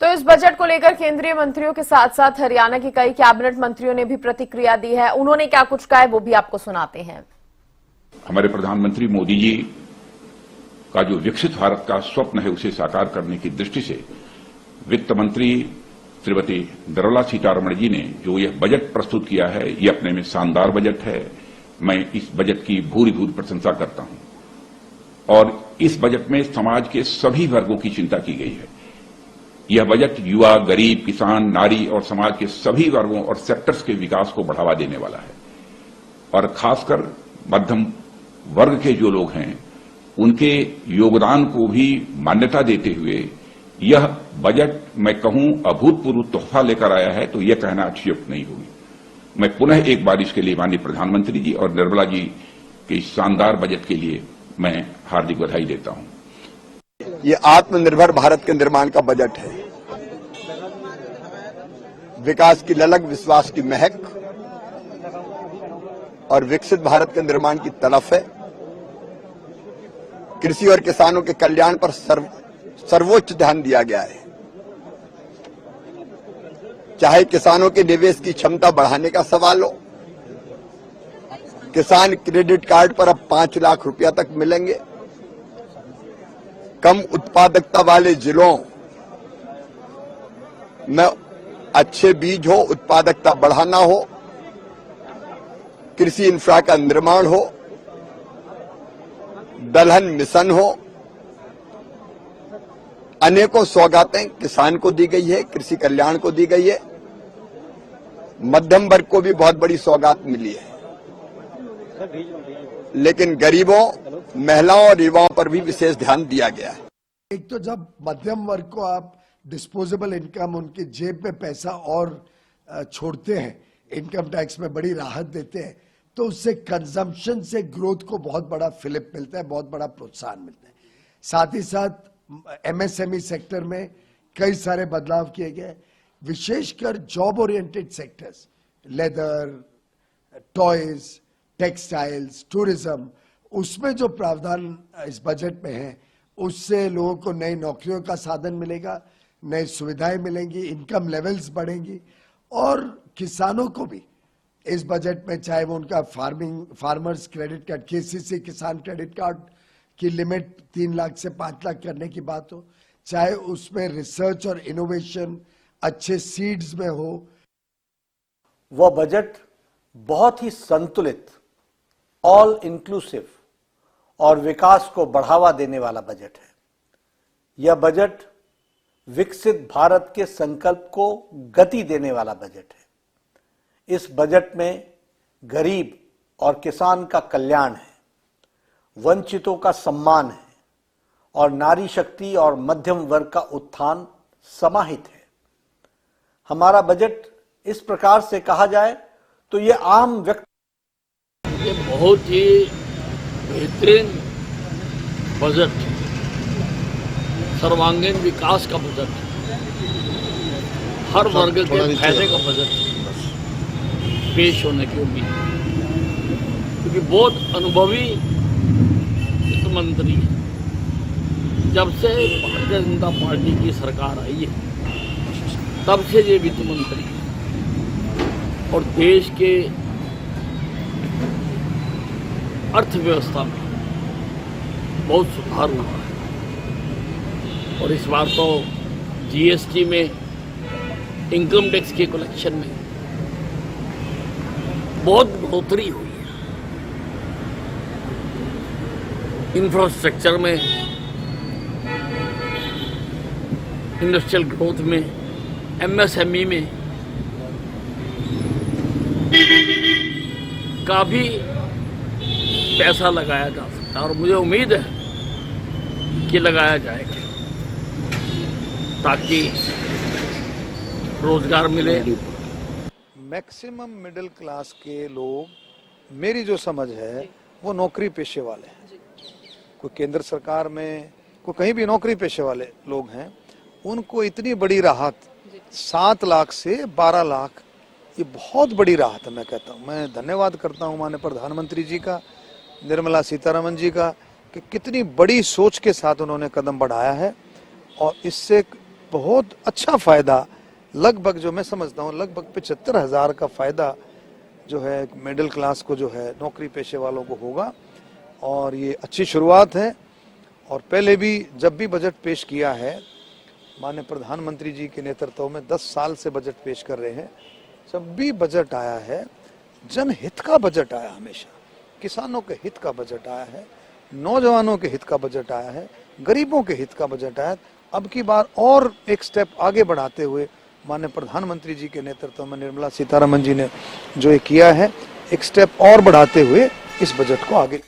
तो इस बजट को लेकर केंद्रीय मंत्रियों के साथ साथ हरियाणा के कई कैबिनेट मंत्रियों ने भी प्रतिक्रिया दी है। उन्होंने क्या कुछ कहा है वो भी आपको सुनाते हैं। हमारे प्रधानमंत्री मोदी जी का जो विकसित भारत का स्वप्न है उसे साकार करने की दृष्टि से वित्त मंत्री श्रीमती निर्मला सीतारमण जी ने जो यह बजट प्रस्तुत किया है, यह अपने में शानदार बजट है। मैं इस बजट की भूरी भूरी प्रशंसा करता हूं और इस बजट में समाज के सभी वर्गों की चिंता की गई है। यह बजट युवा, गरीब, किसान, नारी और समाज के सभी वर्गों और सेक्टर्स के विकास को बढ़ावा देने वाला है और खासकर मध्यम वर्ग के जो लोग हैं उनके योगदान को भी मान्यता देते हुए यह बजट मैं कहूं अभूतपूर्व तोहफा लेकर आया है, तो यह कहना अतिशयोक्ति नहीं होगी। मैं पुनः एक बार इसके लिए माननीय प्रधानमंत्री जी और निर्मला जी के इस शानदार बजट के लिए मैं हार्दिक बधाई देता हूं। ये आत्मनिर्भर भारत के निर्माण का बजट है। विकास की ललक, विश्वास की महक और विकसित भारत के निर्माण की तलफ है। कृषि और किसानों के कल्याण पर सर्वोच्च ध्यान दिया गया है। चाहे किसानों के निवेश की क्षमता बढ़ाने का सवाल हो, किसान क्रेडिट कार्ड पर अब 5 लाख रुपया तक मिलेंगे। कम उत्पादकता वाले जिलों में अच्छे बीज हो, उत्पादकता बढ़ाना हो, कृषि इंफ्रा का निर्माण हो, दलहन मिशन हो, अनेकों सौगातें किसान को दी गई है, कृषि कल्याण को दी गई है। मध्यम वर्ग को भी बहुत बड़ी सौगात मिली है, लेकिन गरीबों, महिलाओं और युवाओं पर भी विशेष ध्यान दिया गया है। एक तो जब मध्यम वर्ग को आप डिस्पोजेबल इनकम, उनकी जेब में पैसा और छोड़ते हैं, इनकम टैक्स में बड़ी राहत देते हैं, तो उससे कंजम्पशन से ग्रोथ को बहुत बड़ा फिलिप मिलता है, बहुत बड़ा प्रोत्साहन मिलता है। साथ ही साथ एमएसएमई सेक्टर में कई सारे बदलाव किए गए, विशेषकर job oriented sectors, leather, toys, textiles, tourism, उसमें जो प्रावधान इस बजट में है उससे लोगों को नई नौकरियों का साधन मिलेगा, नई सुविधाएं मिलेंगी, इनकम लेवल्स बढ़ेंगी और किसानों को भी इस बजट में, चाहे वो उनका फार्मर्स क्रेडिट कार्ड, केसीसी किसान क्रेडिट कार्ड की लिमिट 3 लाख से 5 लाख करने की बात हो, चाहे उसमें रिसर्च और इनोवेशन अच्छे सीड्स में हो। वह बजट बहुत ही संतुलित, ऑल इंक्लूसिव और विकास को बढ़ावा देने वाला बजट है। यह बजट विकसित भारत के संकल्प को गति देने वाला बजट है। इस बजट में गरीब और किसान का कल्याण है, वंचितों का सम्मान है और नारी शक्ति और मध्यम वर्ग का उत्थान समाहित है। हमारा बजट इस प्रकार से कहा जाए तो ये आम व्यक्ति, ये बहुत ही बेहतरीन बजट, सर्वांगीण विकास का बजट, हर वर्ग के फायदे का बजट पेश होने की उम्मीद है, क्योंकि बहुत अनुभवी वित्त मंत्री है। जब से भारतीय जनता पार्टी की सरकार आई है तब से ये वित्त मंत्री है और देश के अर्थव्यवस्था में बहुत सुधार हुआ है और इस बार तो जीएसटी में, इनकम टैक्स के कलेक्शन में बहुत बढ़ोतरी हुई है। इंफ्रास्ट्रक्चर में, इंडस्ट्रियल ग्रोथ में, एमएसएमई में काफी पैसा लगाया जा सकता है और मुझे उम्मीद है कि लगाया जाएगा ताकि रोजगार मिले। मैक्सिमम मिडिल क्लास के लोग, मेरी जो समझ है, वो नौकरी पेशे वाले हैं। कोई केंद्र सरकार में, कोई कहीं भी नौकरी पेशे वाले लोग हैं, उनको इतनी बड़ी राहत 7 लाख से 12 लाख, ये बहुत बड़ी राहत है। मैं कहता हूँ, मैं धन्यवाद करता हूँ माननीय प्रधानमंत्री जी का, निर्मला सीतारमण जी का, कि कितनी बड़ी सोच के साथ उन्होंने कदम बढ़ाया है और इससे बहुत अच्छा फायदा, लगभग जो मैं समझता हूँ लगभग 75,000 का फायदा जो है मिडिल क्लास को जो है नौकरी पेशे वालों को होगा। और ये अच्छी शुरुआत है। और पहले भी जब भी बजट पेश किया है माननीय प्रधानमंत्री जी के नेतृत्व में 10 साल से बजट पेश कर रहे हैं, जब भी बजट आया है जनहित का बजट आया, हमेशा किसानों के हित का बजट आया है, नौजवानों के हित का बजट आया है, गरीबों के हित का बजट आया है। अब की बार और एक स्टेप आगे बढ़ाते हुए माननीय प्रधानमंत्री जी के नेतृत्व में निर्मला सीतारमण जी ने जो ये किया है, एक स्टेप और बढ़ाते हुए इस बजट को आगे